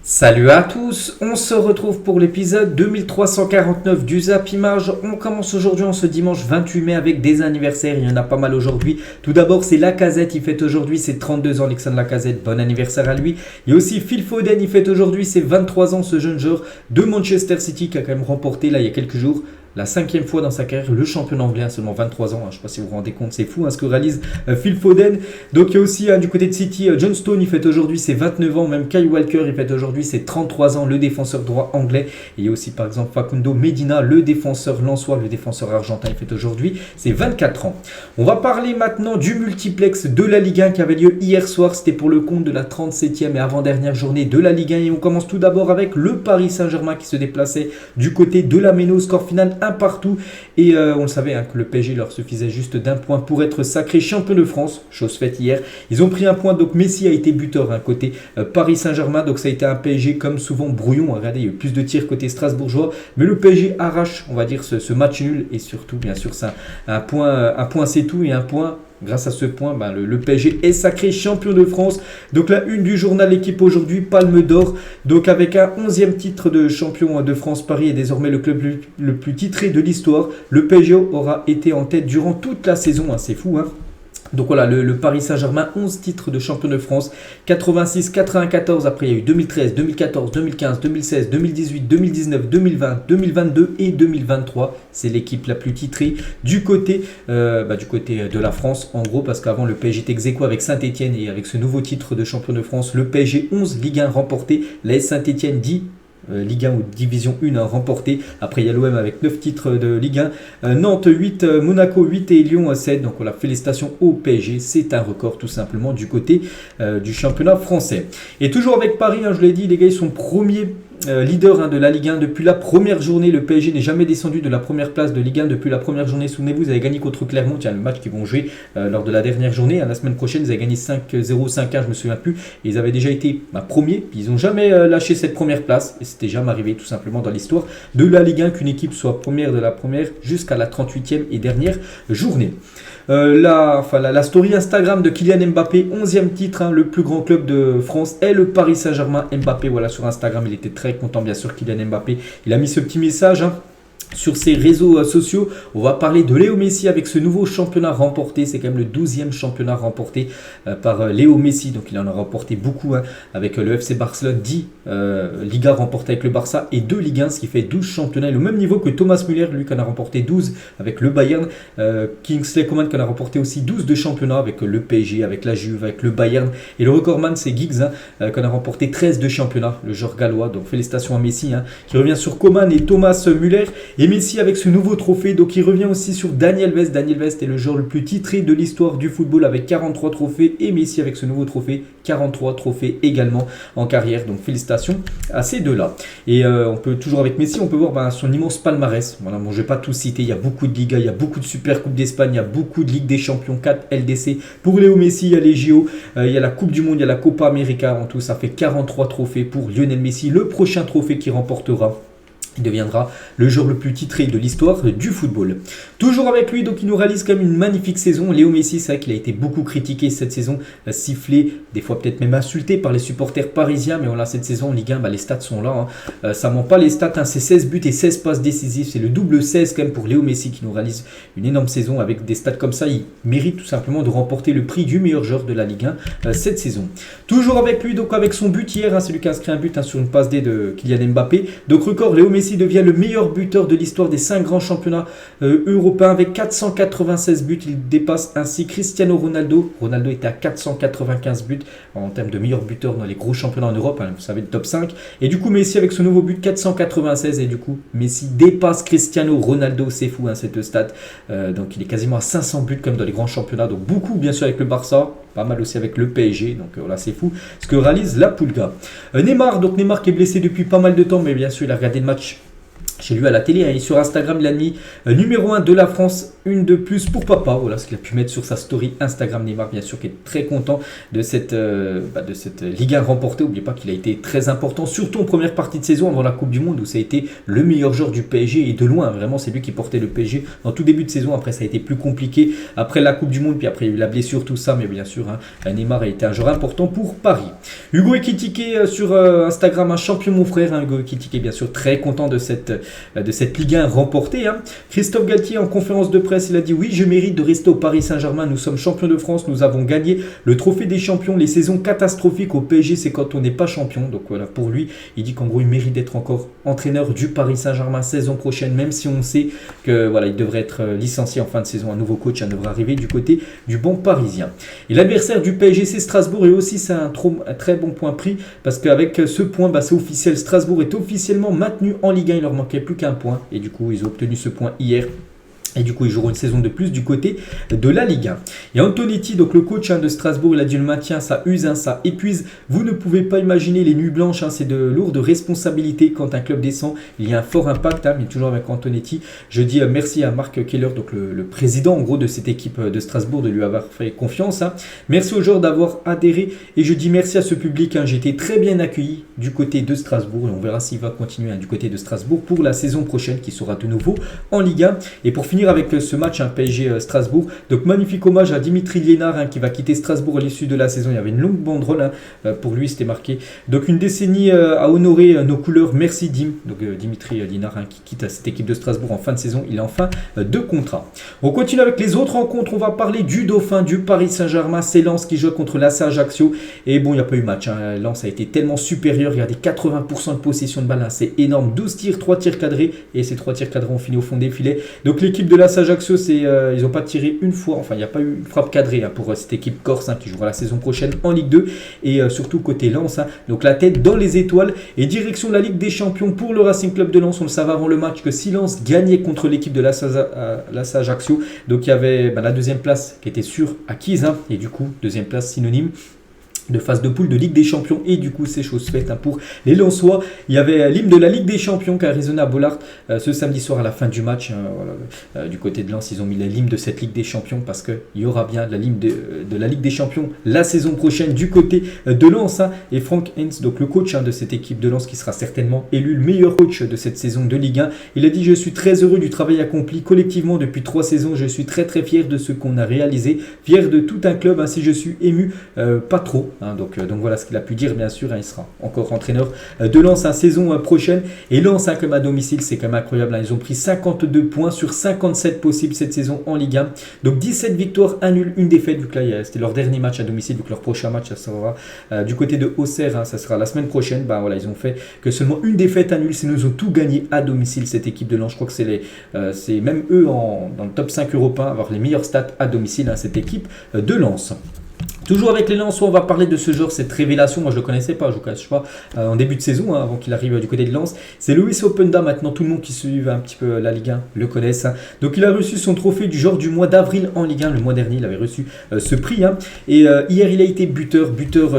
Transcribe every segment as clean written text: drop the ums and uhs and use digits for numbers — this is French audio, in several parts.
Salut à tous, on se retrouve pour l'épisode 2349 du Zap Image. On commence aujourd'hui en ce dimanche 28 mai avec des anniversaires, il y en a pas mal aujourd'hui. Tout d'abord c'est Lacazette, il fête aujourd'hui ses 32 ans, Alexandre Lacazette, bon anniversaire à lui. Il y a aussi Phil Foden, il fête aujourd'hui ses 23 ans, ce jeune joueur de Manchester City qui a quand même remporté là il y a quelques jours la 5e fois dans sa carrière le championnat anglais à seulement 23 ans. Je ne sais pas si vous vous rendez compte, c'est fou ce que réalise Phil Foden. Donc il y a aussi du côté de City, John Stone, il fête aujourd'hui ses 29 ans. Même Kyle Walker, il fête aujourd'hui ses 33 ans, le défenseur droit anglais. Et il y a aussi par exemple Facundo Medina, le défenseur lensois, le défenseur argentin, il fête aujourd'hui ses 24 ans. On va parler maintenant du multiplex de la Ligue 1 qui avait lieu hier soir. C'était pour le compte de la 37e et avant-dernière journée de la Ligue 1. Et on commence tout d'abord avec le Paris Saint-Germain qui se déplaçait du côté de la Méno. Score final un partout et on le savait que le PSG leur suffisait juste d'un point pour être sacré champion de France, chose faite hier. Ils ont pris un point, donc Messi a été buteur côté Paris Saint-Germain, donc ça a été un PSG comme souvent brouillon. Regardez, il y a eu plus de tirs côté strasbourgeois, mais le PSG arrache, on va dire, ce match nul et surtout bien sûr c'est un point c'est tout et un point. Grâce à ce point, le PSG est sacré champion de France. Donc la une du journal L'équipe aujourd'hui, Palme d'Or. Donc avec un 11e titre de champion de France, Paris est désormais le club le plus titré de l'histoire. Le PSG aura été en tête durant toute la saison, c'est fou. Donc voilà, le Paris Saint-Germain, 11 titres de champion de France, 86, 94, après il y a eu 2013, 2014, 2015, 2016, 2018, 2019, 2020, 2022 et 2023. C'est l'équipe la plus titrée du côté de la France, en gros, parce qu'avant le PSG était ex-aequo avec Saint-Etienne et avec ce nouveau titre de champion de France, le PSG 11, Ligue 1 remporté, l'AS Saint-Etienne 10. Ligue 1 ou Division 1 remporté. Après il y a l'OM avec 9 titres de Ligue 1, Nantes 8, Monaco 8 et Lyon 7. Donc voilà, félicitations au PSG, c'est un record tout simplement du côté du championnat français. Et toujours avec Paris, je l'ai dit les gars, ils sont premiers leader de la Ligue 1 depuis la première journée. Le PSG n'est jamais descendu de la première place de Ligue 1 depuis la première journée. Souvenez-vous, ils avaient gagné contre Clermont, le match qu'ils vont jouer lors de la dernière journée. La semaine prochaine, ils avaient gagné 5-0, 5-1, je me souviens plus. Et ils avaient déjà été premiers, puis ils n'ont jamais lâché cette première place. Et c'était jamais arrivé tout simplement dans l'histoire de la Ligue 1 qu'une équipe soit première de la première jusqu'à la 38e et dernière journée. La story Instagram de Kylian Mbappé, 11e titre, le plus grand club de France est le Paris Saint-Germain. Mbappé, voilà, sur Instagram, il était très content, bien sûr, Kylian Mbappé. Il a mis ce petit message sur ses réseaux sociaux. On va parler de Léo Messi avec ce nouveau championnat remporté. C'est quand même le 12e championnat remporté par Léo Messi. Donc il en a remporté beaucoup avec le FC Barcelone, 10 Liga remportées avec le Barça et 2 Ligue 1, ce qui fait 12 championnats. Le même niveau que Thomas Müller, lui qui en a remporté 12 avec le Bayern. Kingsley Coman qui en a remporté aussi 12 de championnats avec le PSG, avec la Juve, avec le Bayern. Et le recordman c'est Giggs qui en a remporté 13 de championnats, le joueur gallois. Donc félicitations à Messi qui revient sur Coman et Thomas Müller. Et Messi avec ce nouveau trophée, donc il revient aussi sur Daniel Vest. Daniel Vest est le joueur le plus titré de l'histoire du football avec 43 trophées. Et Messi avec ce nouveau trophée, 43 trophées également en carrière. Donc félicitations à ces deux-là. Et on peut toujours avec Messi, on peut voir son immense palmarès. Voilà, bon, je ne vais pas tout citer, il y a beaucoup de Liga, il y a beaucoup de Super Coupe d'Espagne, il y a beaucoup de Ligue des Champions, 4 LDC. Pour Léo Messi, il y a les JO, il y a la Coupe du Monde, il y a la Copa América. En tout, ça fait 43 trophées pour Lionel Messi. Le prochain trophée qu'il remportera, il deviendra le joueur le plus titré de l'histoire du football. Toujours avec lui, donc il nous réalise quand même une magnifique saison. Léo Messi, c'est vrai qu'il a été beaucoup critiqué cette saison, sifflé, des fois peut-être même insulté par les supporters parisiens, mais voilà, cette saison en Ligue 1, les stats sont là. Ça ment pas les stats, c'est 16 buts et 16 passes décisives. C'est le double 16 quand même pour Léo Messi qui nous réalise une énorme saison avec des stats comme ça. Il mérite tout simplement de remporter le prix du meilleur joueur de la Ligue 1 cette saison. Toujours avec lui, donc avec son but hier, c'est lui qui a inscrit un but sur une passe D de Kylian Mbappé. Donc record, Léo Messi devient le meilleur buteur de l'histoire des 5 grands championnats européens avec 496 buts. Il dépasse ainsi Cristiano Ronaldo. Ronaldo était à 495 buts en termes de meilleur buteur dans les gros championnats en Europe. Vous savez, le top 5. Et du coup, Messi avec ce nouveau but, 496. Et du coup, Messi dépasse Cristiano Ronaldo. C'est fou cette stat. Donc il est quasiment à 500 buts comme dans les grands championnats. Donc beaucoup, bien sûr, avec le Barça. Pas mal aussi avec le PSG, donc voilà, c'est fou ce que réalise la Pulga. Neymar qui est blessé depuis pas mal de temps, mais bien sûr il a regardé le match J'ai lu à la télé, et sur Instagram, il a mis numéro 1 de la France, une de plus pour papa. Voilà ce qu'il a pu mettre sur sa story Instagram. Neymar, bien sûr, qui est très content de cette Ligue 1 remportée. N'oubliez pas qu'il a été très important, surtout en première partie de saison avant la Coupe du Monde, où ça a été le meilleur joueur du PSG et de loin. Vraiment, c'est lui qui portait le PSG en tout début de saison. Après, ça a été plus compliqué après la Coupe du Monde, puis après, il y a eu la blessure, tout ça. Mais bien sûr, Neymar a été un joueur important pour Paris. Hugo Ekitike sur Instagram, un champion, mon frère. Hugo Ekitike, bien sûr, très content de cette Ligue 1 remportée. Christophe Galtier en conférence de presse, il a dit oui, je mérite de rester au Paris Saint-Germain, nous sommes champions de France, nous avons gagné le trophée des champions, les saisons catastrophiques au PSG c'est quand on n'est pas champion, donc voilà, pour lui il dit qu'en gros il mérite d'être encore entraîneur du Paris Saint-Germain saison prochaine, même si on sait que voilà, il devrait être licencié en fin de saison, un nouveau coach devrait arriver du côté du banc parisien. Et l'adversaire du PSG c'est Strasbourg, et aussi c'est un très bon point pris, parce qu'avec ce point, c'est officiel, Strasbourg est officiellement maintenu en Ligue 1, il leur manquait plus qu'un point, et du coup ils ont obtenu ce point hier. Et du coup, ils joueront une saison de plus du côté de la Ligue 1. Et Antonetti, donc le coach de Strasbourg, il a dit le maintien, ça use, ça épuise. Vous ne pouvez pas imaginer les nuits blanches, c'est de lourdes responsabilités quand un club descend. Il y a un fort impact, mais toujours avec Antonetti. Je dis merci à Marc Keller, donc le président en gros de cette équipe de Strasbourg, de lui avoir fait confiance. Merci aux joueurs d'avoir adhéré. Et je dis merci à ce public. J'ai été très bien accueilli du côté de Strasbourg. Et on verra s'il va continuer du côté de Strasbourg pour la saison prochaine qui sera de nouveau en Ligue 1. Et pour finir avec ce match PSG Strasbourg, donc magnifique hommage à Dimitri Liénard qui va quitter Strasbourg à l'issue de la saison. Il y avait une longue banderole pour lui, c'était marqué donc une décennie à honorer nos couleurs, merci Dim. Donc Dimitri Liénard qui quitte cette équipe de Strasbourg en fin de saison, il est en fin de contrat. On continue avec les autres rencontres, on va parler du dauphin du Paris Saint-Germain, c'est Lens qui joue contre l'AS Ajaccio, et bon il n'y a pas eu match, Lens a été tellement supérieur, regardez 80% de possession de balle, c'est énorme, 12 tirs, 3 tirs cadrés, et ces 3 tirs cadrés ont fini au fond des filets. Donc l'équipe de l'AS Ajaccio, ils n'ont pas tiré une fois, enfin il n'y a pas eu une frappe cadrée pour cette équipe corse qui jouera la saison prochaine en Ligue 2, et surtout côté Lens, donc la tête dans les étoiles, et direction la Ligue des Champions pour le Racing Club de Lens. On le savait avant le match que si Lens gagnait contre l'équipe de l'AS Ajaccio, donc il y avait la deuxième place qui était sûre acquise, et du coup deuxième place synonyme de phase de poule de Ligue des Champions, et du coup c'est chose faite pour les Lensois. Il y avait l'hymne de la Ligue des Champions qui a résonné à Bollaert ce samedi soir à la fin du match. Du côté de Lens, ils ont mis l'hymne de cette Ligue des Champions parce qu'il y aura bien l'hymne de la Ligue des Champions la saison prochaine du côté de Lens. Et Frank Hens, donc le coach de cette équipe de Lens, qui sera certainement élu le meilleur coach de cette saison de Ligue 1, il a dit: je suis très heureux du travail accompli collectivement depuis 3 saisons, je suis très très fier de ce qu'on a réalisé, fier de tout un club, ainsi je suis ému, pas trop. Donc voilà ce qu'il a pu dire, bien sûr, il sera encore entraîneur de Lens saison prochaine. Et Lens, comme à domicile, c'est quand même incroyable, ils ont pris 52 points sur 57 possibles cette saison en Ligue 1, donc 17 victoires, 1 nul, 1 défaite, vu que là c'était leur dernier match à domicile, vu que leur prochain match ça sera du côté de Auxerre, ça sera la semaine prochaine. Voilà, ils ont fait que seulement 1 défaite, 1 nul, sinon ils ont tout gagné à domicile, cette équipe de Lens. Je crois que c'est même eux dans le top 5 européen, avoir les meilleurs stats à domicile, cette équipe de Lens. Toujours avec les Lensois, on va parler de ce joueur, cette révélation. Moi je ne le connaissais pas, je ne vous cache pas, en début de saison, avant qu'il arrive du côté de Lens. C'est Loïs Openda. Maintenant tout le monde qui suit un petit peu la Ligue 1 le connaissent. Donc il a reçu son trophée du genre du mois d'avril en Ligue 1. Le mois dernier il avait reçu ce prix. Et hier il a été buteur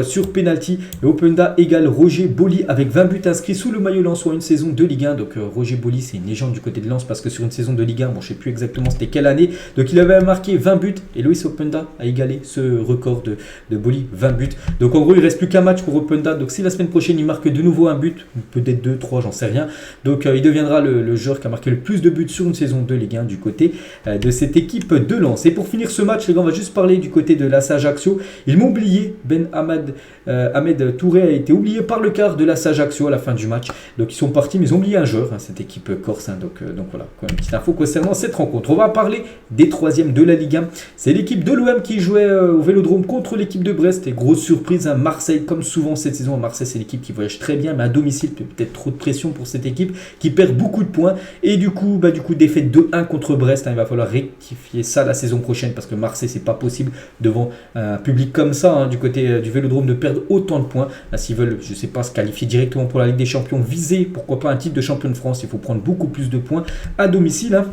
sur penalty. Et Openda égale Roger Boli avec 20 buts inscrits sous le maillot lensois une saison de Ligue 1. Donc Roger Boli, c'est une légende du côté de Lens, parce que sur une saison de Ligue 1, je ne sais plus exactement c'était quelle année, donc il avait marqué 20 buts, et Loïs Openda a égalé ce record de Boli, 20 buts. Donc en gros il ne reste plus qu'un match pour Openda. Donc si la semaine prochaine il marque de nouveau un but, peut-être 2, 3, j'en sais rien, donc il deviendra le joueur qui a marqué le plus de buts sur une saison de Ligue 1 du côté de cette équipe de Lens. Et pour finir ce match, les gars, on va juste parler du côté de l'AS Ajaccio. Ils m'ont oublié, Ahmed Touré a été oublié par le quart de l'AS Ajaccio à la fin du match. Donc ils sont partis, mais ils ont oublié un joueur, cette équipe corse. Donc voilà, une petite info concernant cette rencontre. On va parler des 3e de la Ligue 1. C'est l'équipe de l'OM qui jouait au Vélodrome contre l'équipe de Brest. Et grosse surprise, Marseille, comme souvent cette saison. Marseille, c'est l'équipe qui voyage très bien, mais à domicile, peut-être trop de pression pour cette équipe qui perd beaucoup de points. Et du coup défaite 2-1 contre Brest. Il va falloir rectifier ça la saison prochaine, parce que Marseille, c'est pas possible devant un public comme ça, du côté du Vélodrome, de perdre autant de points. S'ils veulent, je sais pas, se qualifier directement pour la Ligue des Champions, viser pourquoi pas un titre de champion de France, il faut prendre beaucoup plus de points à domicile.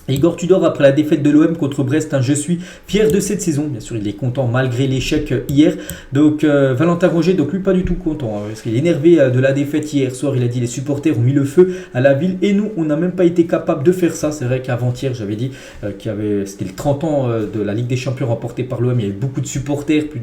Igor Tudor, après la défaite de l'OM contre Brest, je suis fier de cette saison. Bien sûr, il est content malgré l'échec hier. Donc, Valentin Rongier, donc lui, pas du tout content. Parce qu'il est énervé de la défaite hier soir. Il a dit les supporters ont mis le feu à la ville. Et nous, on n'a même pas été capable de faire ça. C'est vrai qu'avant-hier, j'avais dit c'était le 30 ans de la Ligue des Champions remportée par l'OM. Il y avait beaucoup de supporters, qui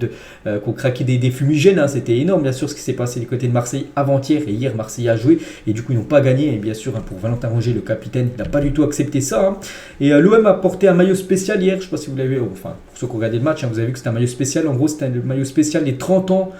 ont craqué des fumigènes. C'était énorme, bien sûr, ce qui s'est passé du côté de Marseille avant-hier. Et hier, Marseille a joué. Et du coup, ils n'ont pas gagné. Et bien sûr, pour Valentin Rongier, le capitaine, il n'a pas du tout accepté ça. Et l'OM a porté un maillot spécial hier, je ne sais pas si vous l'avez vu, enfin pour ceux qui ont regardé le match, vous avez vu que c'était un maillot spécial. En gros, c'était un maillot spécial des 30 ans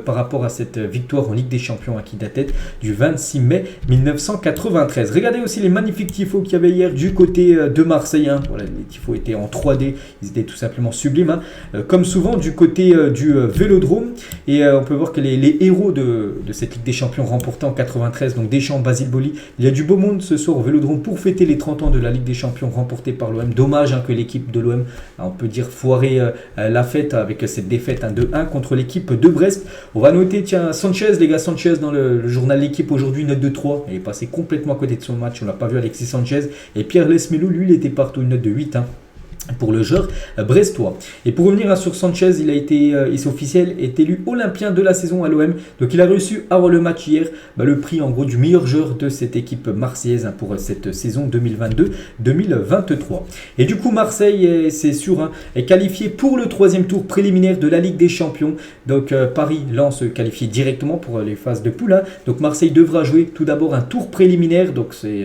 par rapport à cette victoire en Ligue des Champions qui datait du 26 mai 1993. Regardez aussi les magnifiques tifos qu'il y avait hier du côté de Marseille. Voilà, les tifos étaient en 3D, ils étaient tout simplement sublimes. Comme souvent du côté du Vélodrome. Et on peut voir que les héros de cette Ligue des Champions remportée en 93, donc Deschamps, Basile Boli, il y a du beau monde ce soir au Vélodrome pour fêter les 30 ans de la Ligue des Champions remportée par l'OM. Dommage que l'équipe de l'OM, on peut dire, foiré la fête avec cette défaite 2-1 contre l'équipe de Brest. On va noter, tiens, Sanchez, les gars, Sanchez dans le journal L'équipe aujourd'hui, note de 3. Il est passé complètement à côté de son match, on l'a pas vu, Alexis Sanchez. Et Pierre Lesmelou, lui, il était partout, une note de 8. Pour le joueur brestois. Et pour revenir sur Sanchez, c'est officiel, est élu olympien de la saison à l'OM. Donc il a reçu avant le match hier le prix en gros du meilleur joueur de cette équipe marseillaise pour cette saison 2022-2023. Et du coup Marseille, c'est sûr, est qualifié pour le 3e tour préliminaire de la Ligue des Champions. Donc Paris, Lens qualifié directement pour les phases de poule. Donc Marseille devra jouer tout d'abord un tour préliminaire. Donc c'est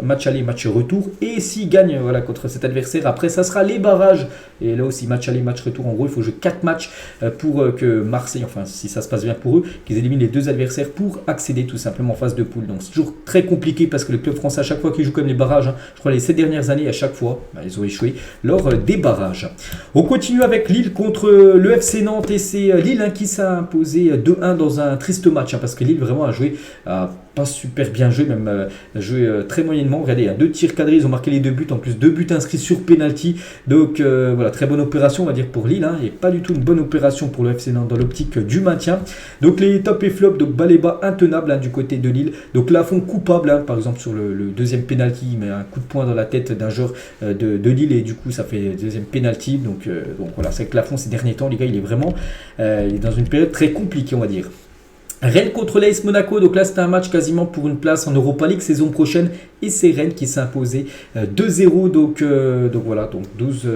match aller, match retour. Et s'il gagne contre cet adversaire, après, ça sera les barrages. Et là aussi, match aller, match retour. En gros, il faut jouer 4 matchs pour que Marseille, enfin, si ça se passe bien pour eux, qu'ils éliminent les 2 adversaires pour accéder tout simplement en phase de poule. Donc, c'est toujours très compliqué parce que le club français, à chaque fois qu'ils jouent comme les barrages, je crois les 7 dernières années, à chaque fois, ils ont échoué lors des barrages. On continue avec Lille contre le FC Nantes. Et c'est Lille qui s'est imposé 2-1 dans un triste match. Parce que Lille vraiment a joué pas super bien joué, même joué très moyennement. Regardez, 2 tirs cadrés, ils ont marqué les 2 buts, en plus 2 buts inscrits sur penalty. Donc voilà, très bonne opération on va dire pour Lille, et pas du tout une bonne opération pour le FC Nantes dans l'optique du maintien. Donc les top et flop, donc Baleba intenable du côté de Lille. Donc Lafont coupable, par exemple sur le deuxième penalty, il met un coup de poing dans la tête d'un joueur de Lille et du coup ça fait deuxième penalty. Donc voilà, c'est que Lafont ces derniers temps, les gars, il est vraiment il est dans une période très compliquée on va dire. Rennes contre l'AS Monaco, donc là c'était un match quasiment pour une place en Europa League saison prochaine et c'est Rennes qui s'est imposé 2-0, donc voilà, donc 12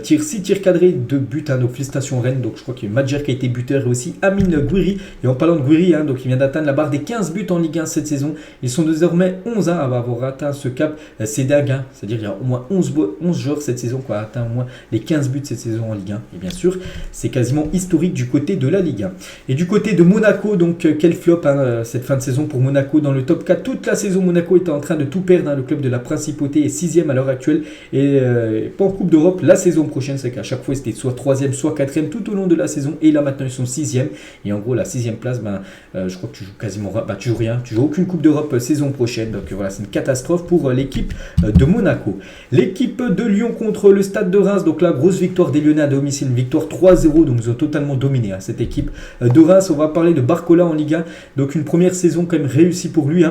tirs, 6 tirs cadrés, 2 buts, donc félicitations Rennes. Donc je crois qu'il y a Madjer qui a été buteur et aussi Amine Gouiri. Et en parlant de Gouiri, donc il vient d'atteindre la barre des 15 buts en Ligue 1 cette saison. Ils sont désormais 11 à avoir atteint ce cap, c'est dingue, c'est-à-dire il y a au moins 11 joueurs cette saison qui ont atteint au moins les 15 buts cette saison en Ligue 1. Et bien sûr, c'est quasiment historique du côté de la Ligue 1. Et du côté de Monaco, donc quel flop cette fin de saison pour Monaco dans le top 4. Toute la saison, Monaco était en train de tout perdre. Le club de la Principauté est 6e à l'heure actuelle et pas en Coupe d'Europe. La saison prochaine, c'est qu'à chaque fois, c'était soit 3e, soit 4e tout au long de la saison. Et là, maintenant, ils sont 6e. Et en gros, la 6e place, je crois que tu joues quasiment tu joues rien. Tu joues aucune Coupe d'Europe saison prochaine. Donc voilà, c'est une catastrophe pour l'équipe de Monaco. L'équipe de Lyon contre le Stade de Reims. Donc la grosse victoire des Lyonnais à domicile. Une victoire 3-0. Donc ils ont totalement dominé cette équipe de Reims. On va parler de Barcola en Ligue 1. Donc une première saison quand même réussie pour lui.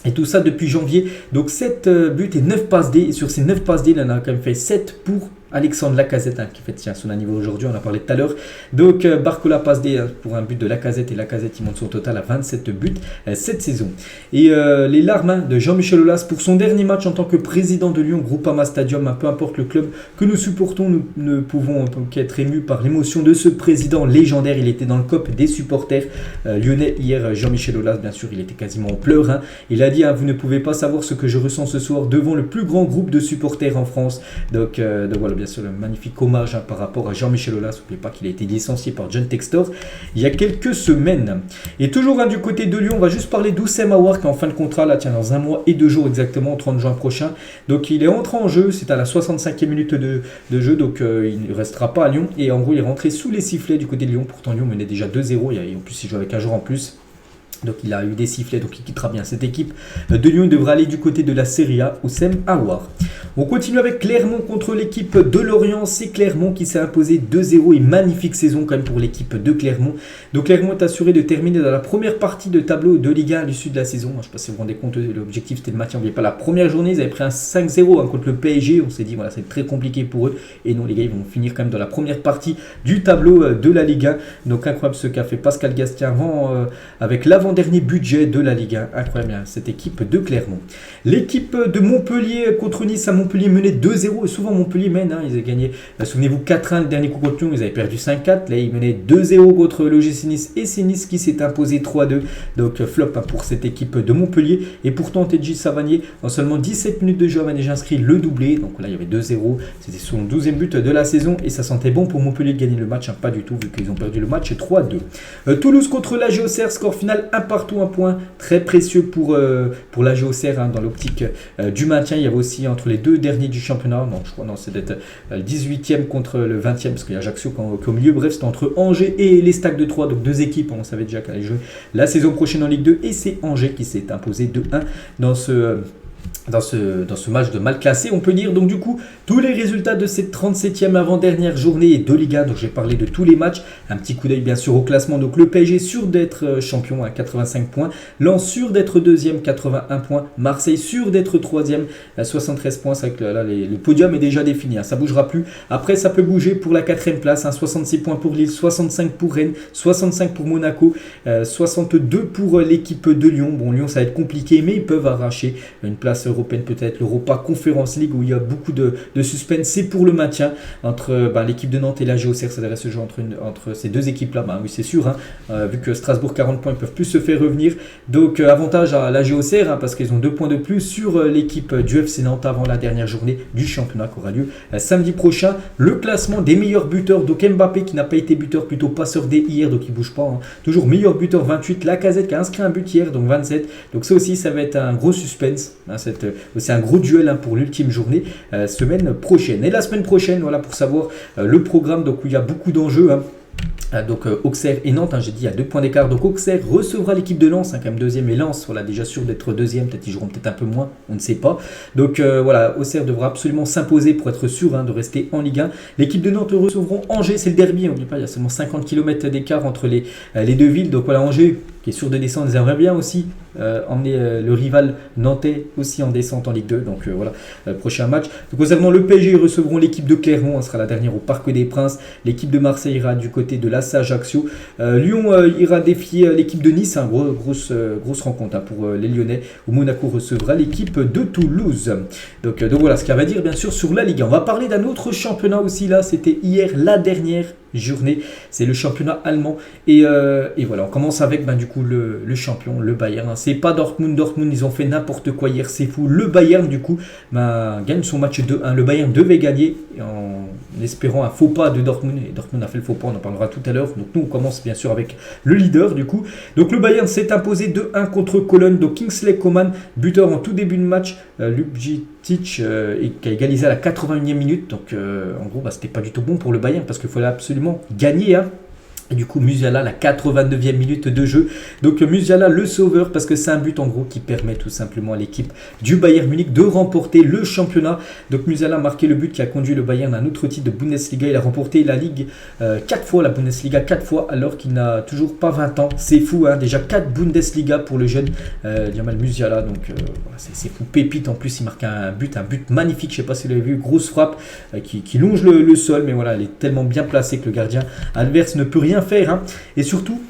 Et tout ça depuis janvier. Donc 7 buts et 9 passes D. Et sur ces 9 passes D, il en a quand même fait 7 pour Alexandre Lacazette, qui fait son anniversaire aujourd'hui, on en a parlé tout à l'heure. Donc Barcola passe D pour un but de Lacazette et Lacazette il monte son total à 27 buts cette saison. Et les larmes de Jean-Michel Aulas pour son dernier match en tant que président de Lyon, Groupama Stadium, peu importe le club que nous supportons, nous ne pouvons qu'être émus par l'émotion de ce président légendaire. Il était dans le COP des supporters lyonnais hier. Jean-Michel Aulas, bien sûr, il était quasiment en pleurs. Il a dit, vous ne pouvez pas savoir ce que je ressens ce soir devant le plus grand groupe de supporters en France. Donc voilà, bien sûr, le magnifique hommage par rapport à Jean-Michel Aulas. N'oubliez pas qu'il a été licencié par John Textor il y a quelques semaines. Et toujours du côté de Lyon, on va juste parler d'Oussem Aouar qui est en fin de contrat là, dans 1 mois et 2 jours exactement, 30 juin prochain. Donc il est entré en jeu, c'est à la 65e minute de jeu, donc il ne restera pas à Lyon. Et en gros, il est rentré sous les sifflets du côté de Lyon. Pourtant, Lyon menait déjà 2-0, et en plus, il joue avec un joueur en plus. Donc il a eu des sifflets, donc il quittera bien cette équipe de Lyon. Il devra aller du côté de la Serie A, Oussem Aouar. On continue avec Clermont contre l'équipe de Lorient. C'est Clermont qui s'est imposé 2-0 et magnifique saison quand même pour l'équipe de Clermont. Donc Clermont est assuré de terminer dans la première partie de tableau de Ligue 1 à l'issue de la saison. Je ne sais pas si vous vous rendez compte, l'objectif c'était le maintien. N'oubliez pas la première journée, ils avaient pris un 5-0 contre le PSG. On s'est dit voilà, c'est très compliqué pour eux. Et non les gars, ils vont finir quand même dans la première partie du tableau de la Ligue 1. Donc incroyable ce qu'a fait Pascal Gastien avec l'avant-dernier budget de la Ligue 1. Incroyable cette équipe de Clermont. L'équipe de Montpellier contre Nice. À Montpellier menait 2-0 et souvent Montpellier mène, ils avaient gagné, souvenez-vous 4-1 le dernier coup contre Lyon, ils avaient perdu 5-4, là ils menaient 2-0 contre l'OGC Nice et c'est Nice qui s'est imposé 3-2, donc flop pour cette équipe de Montpellier. Et pourtant Tedji Savanier en seulement 17 minutes de jeu avait déjà inscrit le doublé, donc là il y avait 2-0, c'était son 12e but de la saison et ça sentait bon pour Montpellier de gagner le match, pas du tout vu qu'ils ont perdu le match 3-2. Toulouse contre la Auxerre, score final 1-1, un point très précieux pour la Auxerre dans l'optique du maintien. Il y avait aussi entre les deux derniers du championnat, non je crois non c'est d'être le 18e contre le 20e parce qu'il y a Ajaccio qui est au milieu. Bref, c'est entre Angers et les Stacks de Troyes, donc deux équipes, on savait déjà qu'elle allait jouer la saison prochaine en Ligue 2 et c'est Angers qui s'est imposé 2-1 dans ce match de mal classé, on peut dire. Donc du coup, tous les résultats de cette 37e avant-dernière journée de Ligue 1, donc j'ai parlé de tous les matchs, un petit coup d'œil bien sûr au classement. Donc le PSG sûr d'être champion à 85 points, Lens sûr d'être deuxième 81 points, Marseille sûr d'être troisième à 73 points. C'est vrai que là le podium est déjà défini, ça bougera plus. Après ça peut bouger pour la 4e place, 66 points pour Lille, 65 pour Rennes, 65 pour Monaco, 62 pour l'équipe de Lyon. Bon, Lyon ça va être compliqué mais ils peuvent arracher une place européenne, peut-être l'Europa Conference League où il y a beaucoup de suspense. C'est pour le maintien entre l'équipe de Nantes et la Auxerre. Ça devrait se jouer entre ces deux équipes là, oui c'est sûr, vu que Strasbourg 40 points, ils peuvent plus se faire revenir, donc avantage à la Auxerre parce qu'ils ont 2 points de plus sur l'équipe du FC Nantes avant la dernière journée du championnat qui aura lieu samedi prochain. Le classement des meilleurs buteurs, donc Mbappé qui n'a pas été buteur, plutôt passeur dès hier, donc il bouge pas, toujours meilleur buteur 28, Lacazette qui a inscrit un but hier, donc 27, donc ça aussi ça va être un gros suspense, c'est un gros duel pour l'ultime journée semaine prochaine. Et la semaine prochaine, voilà pour savoir le programme, donc où il y a beaucoup d'enjeux. Donc Auxerre et Nantes, j'ai dit il y a 2 points d'écart, donc Auxerre recevra l'équipe de Lens, quand même deuxième, et Lens voilà déjà sûr d'être deuxième, peut-être ils joueront peut-être un peu moins, on ne sait pas. Donc voilà, Auxerre devra absolument s'imposer pour être sûr de rester en Ligue 1. L'équipe de Nantes recevront Angers, c'est le derby, on ne dit pas, il y a seulement 50 km d'écart entre les deux villes, donc voilà Angers qui est sûr de descendre, ils aimeraient bien aussi emmener le rival nantais aussi en descente en Ligue 2, donc voilà, prochain match. Donc, concernant le PSG, ils recevront l'équipe de Clermont, sera la dernière au Parc des Princes, l'équipe de Marseille ira du côté de l'AS Ajaccio, Lyon ira défier l'équipe de Nice, grosse rencontre pour les Lyonnais, où Monaco recevra l'équipe de Toulouse. Donc voilà ce qu'il va dire bien sûr sur la Ligue 1. On va parler d'un autre championnat aussi, là c'était hier la dernière journée, c'est le championnat allemand et voilà, on commence avec du coup le champion, le Bayern. C'est pas Dortmund, ils ont fait n'importe quoi hier, c'est fou. Le Bayern du coup gagne son match 2-1. Le Bayern devait gagner en espérant un faux pas de Dortmund, et Dortmund a fait le faux pas, on en parlera tout à l'heure. Donc nous on commence bien sûr avec le leader du coup. Donc le Bayern s'est imposé 2-1 contre Cologne, donc Kingsley Coman buteur en tout début de match, Lubjitic qui a égalisé à la 81e minute, donc en gros c'était pas du tout bon pour le Bayern parce qu'il fallait absolument gagner. Et du coup Musiala la 89e minute de jeu, donc Musiala le sauveur parce que c'est un but en gros qui permet tout simplement à l'équipe du Bayern Munich de remporter le championnat. Donc Musiala a marqué le but qui a conduit le Bayern à un autre titre de Bundesliga. Il a remporté la Ligue 4 fois, la Bundesliga 4 fois alors qu'il n'a toujours pas 20 ans. C'est fou, déjà 4 Bundesliga pour le jeune Jamal Musiala, donc voilà, c'est fou, pépite. En plus il marque un but magnifique, je sais pas si vous l'avez vu, grosse frappe qui longe le sol, mais voilà elle est tellement bien placée que le gardien adverse ne peut rien faire, et surtout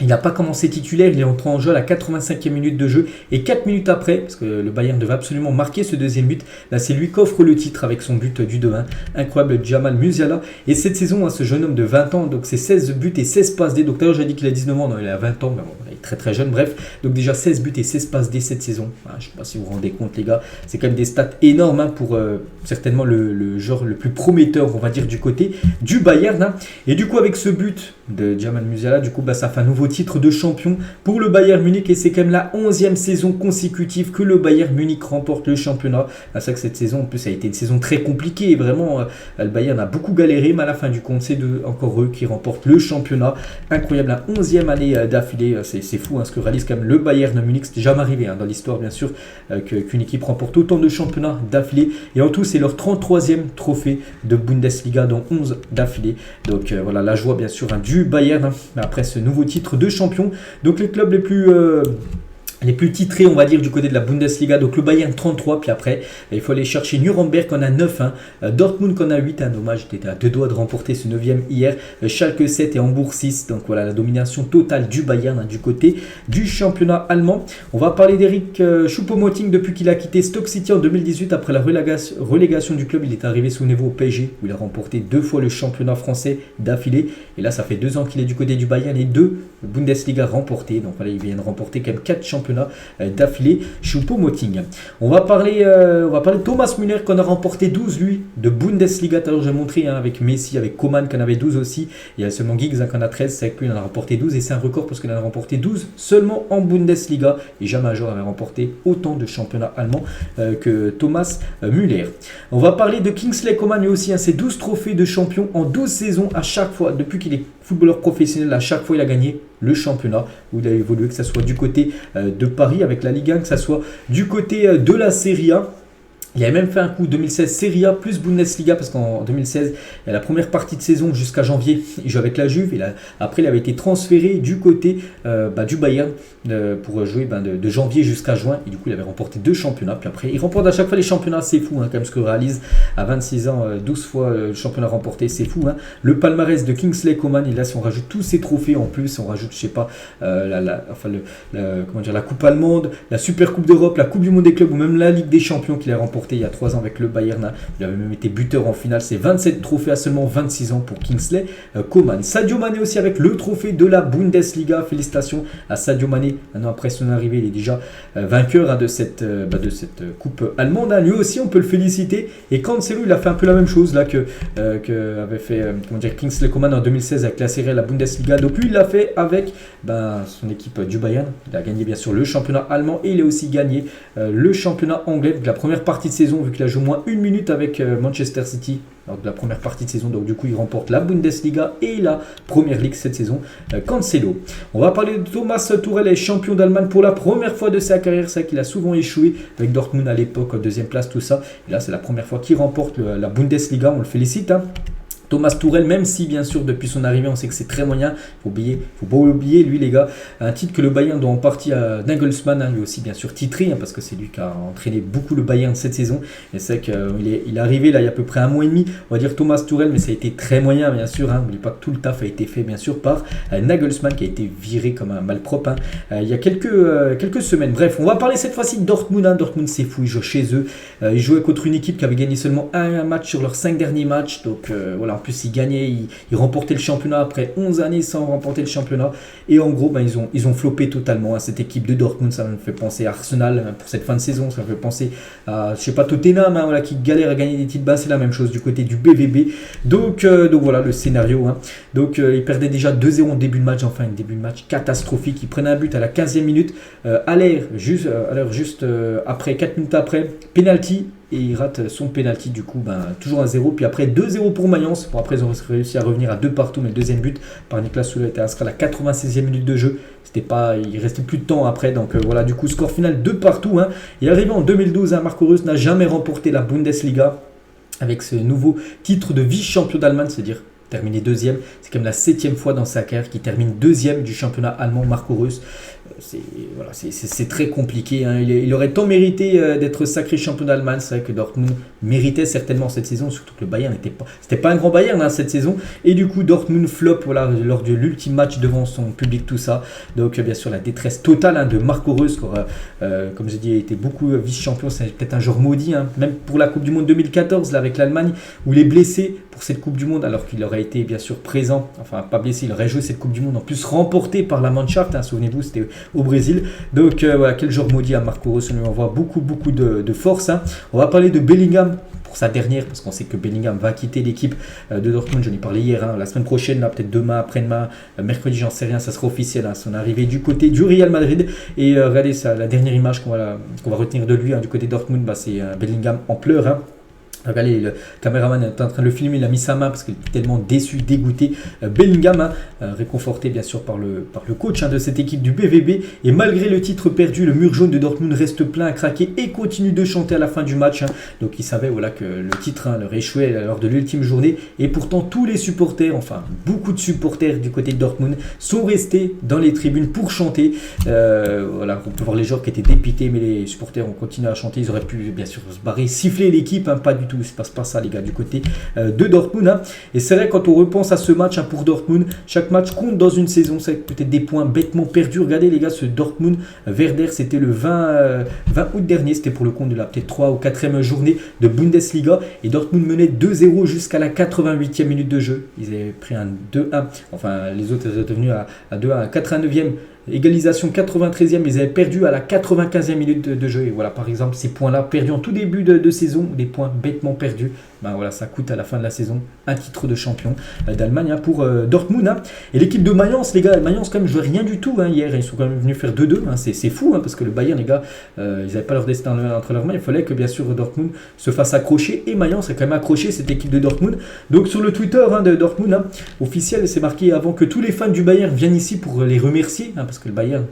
il n'a pas commencé titulaire, il est entré en jeu à la 85e minute de jeu et 4 minutes après, parce que le Bayern devait absolument marquer ce deuxième but, là c'est lui qui offre le titre avec son but du 2-1, incroyable Jamal Musiala. Et cette saison, ce jeune homme de 20 ans, donc c'est 16 buts et 16 passes D, donc d'ailleurs j'ai dit qu'il a 19 ans, non il a 20 ans, mais bon, il est très très jeune, bref, donc déjà 16 buts et 16 passes D cette saison, je ne sais pas si vous vous rendez compte les gars, c'est quand même des stats énormes pour certainement le genre le plus prometteur on va dire du côté du Bayern, et du coup avec ce but de Jamal Musiala. Du coup, ça fait un nouveau titre de champion pour le Bayern Munich et c'est quand même la 11e saison consécutive que le Bayern Munich remporte le championnat. C'est vrai que cette saison, en plus, ça a été une saison très compliquée et vraiment, le Bayern a beaucoup galéré, mais à la fin du compte, c'est encore eux qui remportent le championnat. Incroyable, la 11e année d'affilée, c'est fou ce que réalise quand même le Bayern Munich. C'était jamais arrivé dans l'histoire, bien sûr, qu'une équipe remporte autant de championnats d'affilée. Et en tout, c'est leur 33e trophée de Bundesliga, dont 11 d'affilée. Donc voilà, la joie, bien sûr, du Bayern après ce nouveau titre de champion. Donc les clubs les plus titrés, on va dire, du côté de la Bundesliga. Donc le Bayern 33, puis après, il faut aller chercher Nuremberg qu'on a 9, Dortmund qu'on a 8, dommage, j'étais à 2 doigts de remporter ce 9e hier, Schalke 7 et Hambourg 6. Donc voilà, la domination totale du Bayern du côté du championnat allemand. On va parler d'Eric Choupo-Moting depuis qu'il a quitté Stoke City en 2018. Après la relégation du club, il est arrivé souvenez-vous au PSG, où il a remporté 2 fois le championnat français d'affilée. Et là, ça fait 2 ans qu'il est du côté du Bayern et 2 Bundesliga remportés. Donc voilà, il vient de remporter quand même 4 championnats d'affilée. Choupo-Moting. On va parler de Thomas Müller qu'on a remporté 12 lui de Bundesliga. Tout à l'heure j'ai montré avec Messi, avec Coman qu'on avait 12 aussi. Il y a seulement Giggs qu'on a 13, c'est avec lui il en a remporté 12 et c'est un record parce qu'il en a remporté 12 seulement en Bundesliga et jamais un joueur avait remporté autant de championnats allemands que Thomas Müller. On va parler de Kingsley Coman lui aussi, c'est 12 trophées de champion en 12 saisons à chaque fois depuis qu'il est footballeur professionnel. À chaque fois il a gagné le championnat où il a évolué, que ce soit du côté de Paris avec la Ligue 1, que ce soit du côté de la Serie A. Il a même fait un coup 2016 Serie A plus Bundesliga parce qu'en 2016, il y a la première partie de saison jusqu'à janvier, il jouait avec la Juve. Après, il avait été transféré du côté du Bayern pour jouer de janvier jusqu'à juin. Et du coup, il avait remporté 2 championnats. Puis après, il remporte à chaque fois les championnats. C'est fou quand même ce que réalise à 26 ans, 12 fois le championnat remporté. C'est fou. Le palmarès de Kingsley Coman. Et là, si on rajoute tous ces trophées en plus, on rajoute, je sais pas, la Coupe allemande, la Super Coupe d'Europe, la Coupe du Monde des clubs ou même la Ligue des champions qu'il a remporté il y a 3 ans avec le Bayern. Il avait même été buteur en finale. C'est 27 trophées à seulement 26 ans pour Kingsley Coman. Sadio Mané aussi avec le trophée de la Bundesliga. Félicitations à Sadio Mané. Maintenant, après son arrivée, il est déjà vainqueur de cette coupe allemande. Lui aussi, on peut le féliciter. Et Cancelo, il a fait un peu la même chose là que avait fait Kingsley Coman en 2016 avec la Serie A, la Bundesliga. Donc lui, il l'a fait avec son équipe du Bayern. Il a gagné bien sûr le championnat allemand et il a aussi gagné le championnat anglais. Donc la première partie de saison, vu qu'il a joué au moins 1 minute avec Manchester City lors de la première partie de saison, donc du coup il remporte la Bundesliga et la Premier League cette saison. Cancelo. On va parler de Thomas Tuchel, est champion d'Allemagne pour la première fois de sa carrière. C'est vrai qu'il a souvent échoué avec Dortmund à l'époque, 2e place, tout ça. Et là c'est la première fois qu'il remporte la Bundesliga, on le félicite. Thomas Tuchel, même si bien sûr depuis son arrivée on sait que c'est très moyen, faut pas oublier lui les gars, un titre que le Bayern doit en partie à Nagelsmann, lui aussi bien sûr titré, parce que c'est lui qui a entraîné beaucoup le Bayern cette saison, et c'est vrai qu'il est arrivé là il y a à peu près 1 mois et demi, on va dire Thomas Tuchel, mais ça a été très moyen bien sûr, n'oubliez pas que tout le taf a été fait bien sûr par Nagelsmann qui a été viré comme un malpropre il y a quelques semaines. Bref, on va parler cette fois-ci de Dortmund. Dortmund c'est fou, ils jouent chez eux, ils jouaient contre une équipe qui avait gagné seulement un match sur leurs 5 derniers matchs, donc voilà. En plus, ils gagnaient, ils remportaient le championnat après 11 années sans remporter le championnat. Et en gros, ils ont floppé totalement. Cette équipe de Dortmund, ça me fait penser à Arsenal pour cette fin de saison. Ça me fait penser à, Tottenham qui galère à gagner des titres. C'est la même chose du côté du BVB. Donc voilà le scénario. Donc ils perdaient déjà 2-0 en début de match. Enfin, un début de match catastrophique. Ils prennent un but à la 15e minute. À l'heure juste après, 4 minutes après, penalty. Et il rate son penalty, du coup, toujours à 0. Puis après, 2-0 pour Mayence. Bon, après, ils ont réussi à revenir à 2 partout, mais le deuxième but par Niklas Süle a été inscrit à la 96e minute de jeu. Il restait plus de temps après. Donc voilà, du coup, score final 2 partout. Il est arrivé en 2012. Marco Reus n'a jamais remporté la Bundesliga avec ce nouveau titre de vice-champion d'Allemagne, c'est-à-dire terminé 2e. C'est quand même la 7e fois dans sa carrière qu'il termine 2e du championnat allemand, Marco Reus. C'est très compliqué. Il aurait tant mérité d'être sacré champion d'Allemagne. C'est vrai que Dortmund méritait certainement cette saison, surtout que le Bayern c'était pas un grand Bayern cette saison. Et du coup, Dortmund flop lors de l'ultime match devant son public, tout ça. Donc, bien sûr, la détresse totale de Marco Reus, qui aura, comme j'ai dit, été beaucoup vice-champion. C'est peut-être un joueur maudit, même pour la Coupe du Monde 2014 là, avec l'Allemagne, où il est blessé pour cette Coupe du Monde, alors qu'il aurait été bien sûr présent. Enfin, pas blessé, il aurait joué cette Coupe du Monde, en plus remportée par la Mannschaft. Souvenez-vous, c'était au Brésil. Donc voilà, quel joueur maudit à Marco Rose, on lui envoie beaucoup de force. Hein. On va parler de Bellingham pour sa dernière, parce qu'on sait que Bellingham va quitter l'équipe de Dortmund, j'en ai parlé hier, hein. La semaine prochaine, là, peut-être demain, après-demain, mercredi, j'en sais rien, ça sera officiel, hein, son arrivée du côté du Real Madrid. Et regardez ça, la dernière image qu'on va retenir de lui, hein, du côté de Dortmund, bah, c'est Bellingham en pleurs. Hein. Regardez, le caméraman est en train de le filmer, il a mis sa main parce qu'il est tellement déçu, dégoûté. Bellingham, hein, réconforté bien sûr par le coach, hein, de cette équipe du BVB. Et malgré le titre perdu, le mur jaune de Dortmund reste plein à craquer et continue de chanter à la fin du match. Hein. Donc il savait voilà, que le titre, hein, leur échouait lors de l'ultime journée. Et pourtant tous les supporters, enfin beaucoup de supporters du côté de Dortmund sont restés dans les tribunes pour chanter. Voilà, on peut voir les joueurs qui étaient dépités, mais les supporters ont continué à chanter. Ils auraient pu bien sûr se barrer, siffler l'équipe, hein, pas du tout. Il ne se passe pas ça les gars du côté de Dortmund. Hein. Et c'est vrai quand on repense à ce match, hein, pour Dortmund, chaque match compte dans une saison. C'est peut-être des points bêtement perdus. Regardez les gars, ce Dortmund Werder, c'était le 20 août dernier. C'était pour le compte de la peut-être 3 ou 4e journée de Bundesliga. Et Dortmund menait 2-0 jusqu'à la 88e minute de jeu. Ils avaient pris un 2-1. Enfin les autres étaient venus à 2-1 à 89e. Égalisation 93e, ils avaient perdu à la 95e minute de jeu. Et voilà, par exemple, ces points-là perdus en tout début de saison, des points bêtement perdus, ben voilà, ça coûte à la fin de la saison un titre de champion d'Allemagne, hein, pour Dortmund. Hein. Et l'équipe de Mayence, les gars, Mayence quand même jouait rien du tout, hein, hier. Ils sont quand même venus faire 2-2. Hein, c'est fou, hein, parce que le Bayern, les gars, ils n'avaient pas leur destin entre leurs mains. Il fallait que bien sûr Dortmund se fasse accrocher. Et Mayence a quand même accroché cette équipe de Dortmund. Donc sur le Twitter, hein, de Dortmund, hein, officiel, c'est marqué avant que tous les fans du Bayern viennent ici pour les remercier. Hein, parce que le Bayern,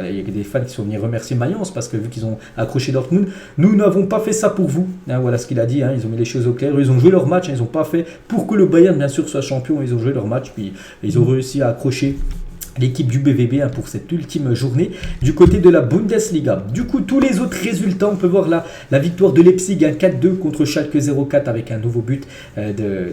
il y a des fans qui sont venus remercier Mayence parce que vu qu'ils ont accroché Dortmund, nous n'avons pas fait ça pour vous. Hein, voilà ce qu'il a dit, hein, ils ont mis les choses au clair, ils ont joué leur match, hein, ils n'ont pas fait pour que le Bayern bien sûr soit champion, ils ont joué leur match, puis ils ont réussi à accrocher l'équipe du BVB, hein, pour cette ultime journée du côté de la Bundesliga. Du coup, tous les autres résultats, on peut voir la victoire de Leipzig, hein, 4-2 contre Schalke 04 avec un nouveau but de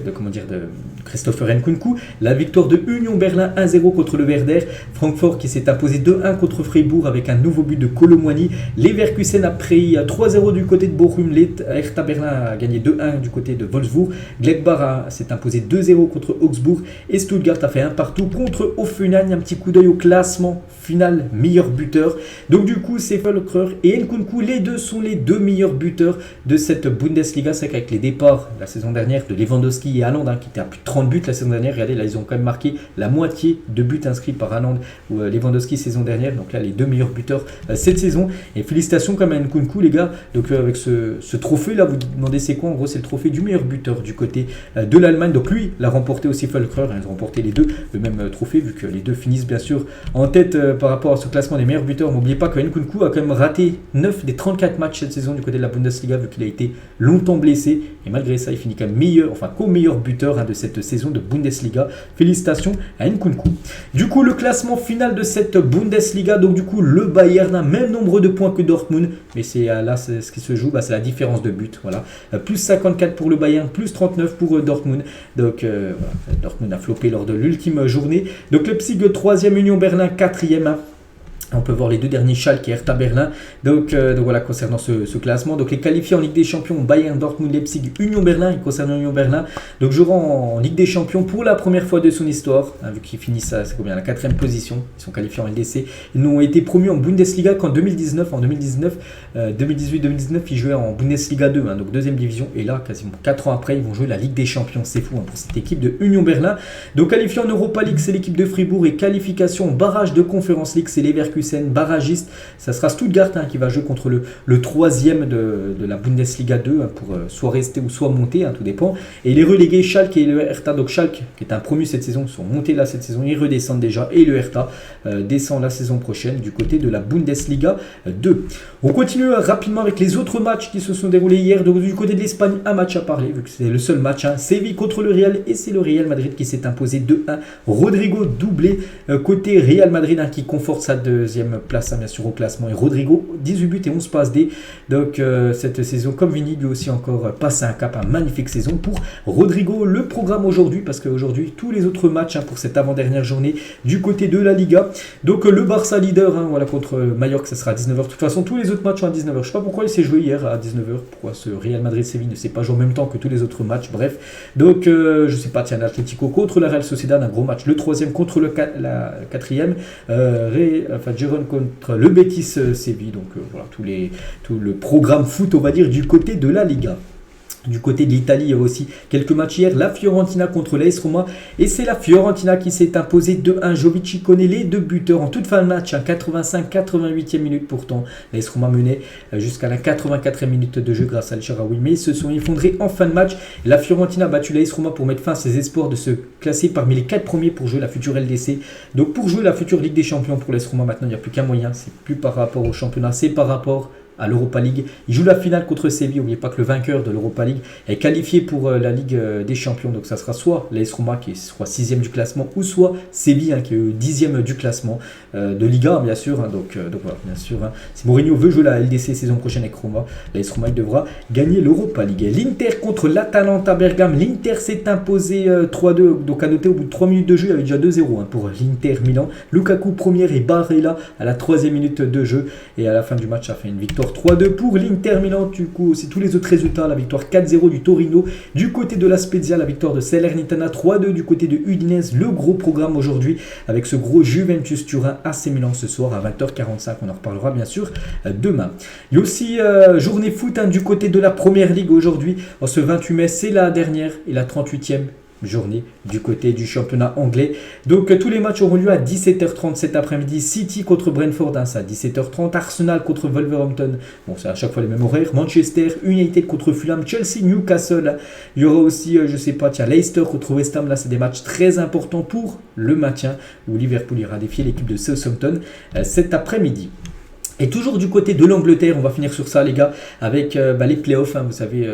Christopher Nkunku. La victoire de Union Berlin 1-0 contre le Werder. Francfort qui s'est imposé 2-1 contre Freiburg avec un nouveau but de Kolo Muani. Leverkusen a pris 3-0 du côté de Bochum. Hertha Berlin a gagné 2-1 du côté de Wolfsburg. Gladbach s'est imposé 2-0 contre Augsbourg. Et Stuttgart a fait 1-1 contre Hoffenheim. Un petit coup d'œil au classement final, meilleur buteur. Donc du coup, c'est Völker et Nkunku, les deux sont les deux meilleurs buteurs de cette Bundesliga. C'est qu'avec les départs la saison dernière de Lewandowski et Haaland, hein, qui étaient à plus de 30 buts la saison dernière, regardez, là ils ont quand même marqué la moitié de buts inscrits par Haaland ou Lewandowski saison dernière. Donc là, les deux meilleurs buteurs cette saison. Et félicitations quand même à Nkunku, les gars. Donc avec ce trophée là, vous vous demandez c'est quoi? En gros, c'est le trophée du meilleur buteur du côté de l'Allemagne. Donc lui, l'a remporté aussi Völker. Hein, ils ont remporté les deux le même trophée, vu que les deux finissent bien sûr en tête par rapport à ce classement des meilleurs buteurs. N'oubliez pas que Nkunku a quand même raté 9 des 34 matchs cette saison du côté de la Bundesliga, vu qu'il a été longtemps blessé. Et malgré ça, il finit quand même meilleur, enfin co-meilleur buteur, hein, de cette saison de Bundesliga. Félicitations à Nkunku. Du coup, le classement final de cette Bundesliga, donc du coup, le Bayern a même nombre de points que Dortmund, mais c'est là c'est ce qui se joue, c'est la différence de but. Voilà, plus 54 pour le Bayern, plus 39 pour Dortmund. Donc voilà, Dortmund a floppé lors de l'ultime journée. Donc Leipzig 3e, Union Berlin 4e. Hein. On peut voir les deux derniers, Schalke et Hertha Berlin. Donc voilà, concernant ce classement. Donc les qualifiés en Ligue des Champions, Bayern, Dortmund, Leipzig, Union Berlin. Et concernant Union Berlin, donc joueront en Ligue des Champions pour la première fois de son histoire. Hein, vu qu'ils finissent à la 4e position. Ils sont qualifiés en LDC. Ils n'ont été promus en Bundesliga qu'en 2019. En 2018-2019, ils jouaient en Bundesliga 2, hein, donc 2e division. Et là, quasiment 4 ans après, ils vont jouer la Ligue des Champions. C'est fou, hein, pour cette équipe de Union Berlin. Donc qualifiés en Europa League, c'est l'équipe de Fribourg. Et qualification en barrage de Conference League, c'est Leverkusen. Barragiste, ça sera Stuttgart, hein, qui va jouer contre le 3e de la Bundesliga 2, hein, pour soit rester ou soit monter, hein, tout dépend. Et les relégués Schalke et le Hertha, donc Schalke qui est un promu cette saison, sont montés là cette saison, ils redescendent déjà, et le Hertha descend la saison prochaine du côté de la Bundesliga 2. On continue rapidement avec les autres matchs qui se sont déroulés hier. Donc du côté de l'Espagne, un match à parler vu que c'est le seul match, hein. Séville contre le Real, et c'est le Real Madrid qui s'est imposé 2-1. Rodrigo doublé côté Real Madrid, hein, qui conforte sa deuxième place, hein, bien sûr au classement, et Rodrigo 18 buts et 11 passes D. Donc cette saison, comme Vini, lui aussi encore passe un cap, une magnifique saison pour Rodrigo. Le programme aujourd'hui, parce qu'aujourd'hui tous les autres matchs, hein, pour cette avant-dernière journée du côté de la Liga. Donc le Barça leader, hein, voilà, contre Mallorca, ça sera à 19h. De toute façon, tous les autres matchs sont à 19h. Je ne sais pas pourquoi il s'est joué hier à 19h, pourquoi ce Real Madrid-Séville ne s'est pas joué en même temps que tous les autres matchs. Bref, donc je ne sais pas, tiens, l'Atlético contre la Real Sociedad, un gros match. Le 3e contre la 4e. Gérone contre le Betis Séville. Donc voilà, tout le programme foot, on va dire, du côté de la Liga. Du côté de l'Italie, il y avait aussi quelques matchs hier. La Fiorentina contre l'AS Roma. Et c'est la Fiorentina qui s'est imposée 2-1. Jovic connaît les deux buteurs en toute fin de match. 85-88e minute pourtant. L'AS Roma menait jusqu'à la 84e minute de jeu grâce à El Shaarawy. Mais ils se sont effondrés en fin de match. La Fiorentina a battu l'AS Roma pour mettre fin à ses espoirs de se classer parmi les 4 premiers pour jouer la future LDC. Donc pour jouer la future Ligue des Champions pour l'AS Roma, maintenant il n'y a plus qu'un moyen. C'est plus par rapport au championnat, c'est par rapport à l'Europa League. Il joue la finale contre Séville. N'oubliez pas que le vainqueur de l'Europa League est qualifié pour la Ligue des Champions. Donc ça sera soit l'AS Roma qui sera 6e du classement, ou soit Séville qui est 10e du classement de Liga, bien sûr. Donc voilà, bien sûr. Si Mourinho veut jouer la LDC saison prochaine avec Roma, l'AS Roma il devra gagner l'Europa League. L'Inter contre l'Atalanta Bergame. L'Inter s'est imposé 3-2. Donc à noter, au bout de 3 minutes de jeu, il y avait déjà 2-0 pour l'Inter Milan. Lukaku première et Barella à la 3e minute de jeu. Et à la fin du match, ça fait une victoire 3-2 pour l'Inter Milan. Du coup, c'est tous les autres résultats. La victoire 4-0 du Torino. Du côté de la Spezia, la victoire de Salernitana 3-2. Du côté de Udinese, le gros programme aujourd'hui avec ce gros Juventus Turin AC Milan ce soir à 20h45. On en reparlera bien sûr demain. Il y a aussi journée foot du côté de la Première Ligue aujourd'hui. En ce 28 mai, c'est la dernière et la 38e journée du côté du championnat anglais. Donc tous les matchs auront lieu à 17h30 cet après-midi. City contre Brentford, c'est à 17h30. Arsenal contre Wolverhampton, bon c'est à chaque fois les mêmes horaires. Manchester United contre Fulham. Chelsea Newcastle. Il y aura aussi Leicester contre West Ham. Là c'est des matchs très importants pour le maintien, où Liverpool ira défier l'équipe de Southampton cet après-midi. Et toujours du côté de l'Angleterre, on va finir sur ça les gars, avec les playoffs, vous savez,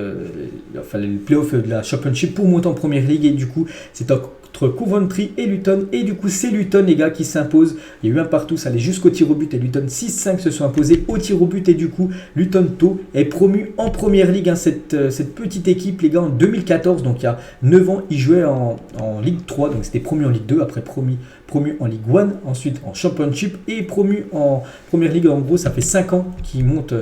les playoffs de la Championship pour monter en Première Ligue. Et du coup, c'est entre Coventry et Luton. Et du coup, c'est Luton les gars qui s'impose. Il y a eu un partout, ça allait jusqu'au tir au but. Et Luton 6-5 se sont imposés au tir au but. Et du coup, Luton Town est promu en Première Ligue. Cette petite équipe les gars en 2014, donc il y a 9 ans, ils jouaient en Ligue 3. Donc c'était promu en Ligue 2, après promu en Ligue 1, ensuite en Championship et promu en Première Ligue. En gros, ça fait 5 ans qu'ils montent.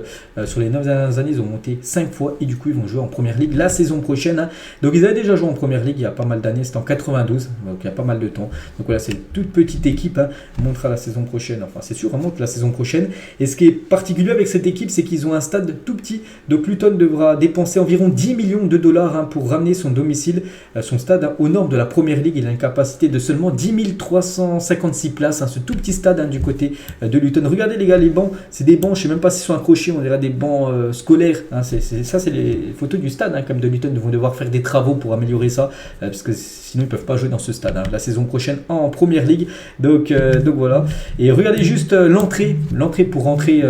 Sur les 9 dernières années, ils ont monté 5 fois et du coup, ils vont jouer en Première Ligue la saison prochaine. Donc, ils avaient déjà joué en Première Ligue il y a pas mal d'années, c'était en 92, donc il y a pas mal de temps. Donc voilà, c'est une toute petite équipe, montera la saison prochaine, enfin c'est sûr, on monte la saison prochaine. Et ce qui est particulier avec cette équipe, c'est qu'ils ont un stade tout petit. Donc, Luton devra dépenser environ 10 millions de dollars pour ramener son domicile, son stade aux normes de la Première Ligue. Il a une capacité de seulement 10 356 places, ce tout petit stade du côté de Luton. Regardez les gars, les bancs, c'est des bancs, je ne sais même pas s'ils sont accrochés, on dirait des bancs scolaires. C'est les photos du stade, comme de Luton. Ils vont devoir faire des travaux pour améliorer ça, parce que sinon ils ne peuvent pas jouer dans ce stade la saison prochaine en Première Ligue. Donc voilà. Et regardez juste l'entrée pour rentrer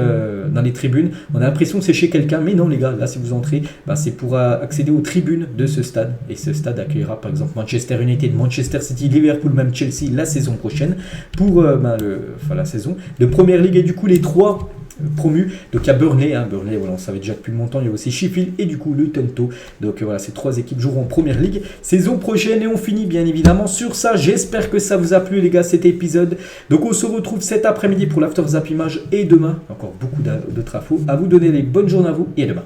dans les tribunes. On a l'impression que c'est chez quelqu'un, mais non les gars, là si vous entrez, c'est pour accéder aux tribunes de ce stade. Et ce stade accueillera par exemple Manchester United, Manchester City, Liverpool, même Chelsea la saison prochaine pour la saison de Première Ligue. Et du coup les 3 promus, donc il y a Burnley, voilà, on savait déjà depuis longtemps. Il y a aussi Sheffield et du coup Luton Town. Donc voilà, ces 3 équipes joueront en Première Ligue saison prochaine. Et on finit bien évidemment sur ça. J'espère que ça vous a plu les gars, cet épisode. Donc on se retrouve cet après-midi pour l'After Zap Image et demain encore beaucoup d'autres infos à vous donner. Les bonnes journées à vous et à demain.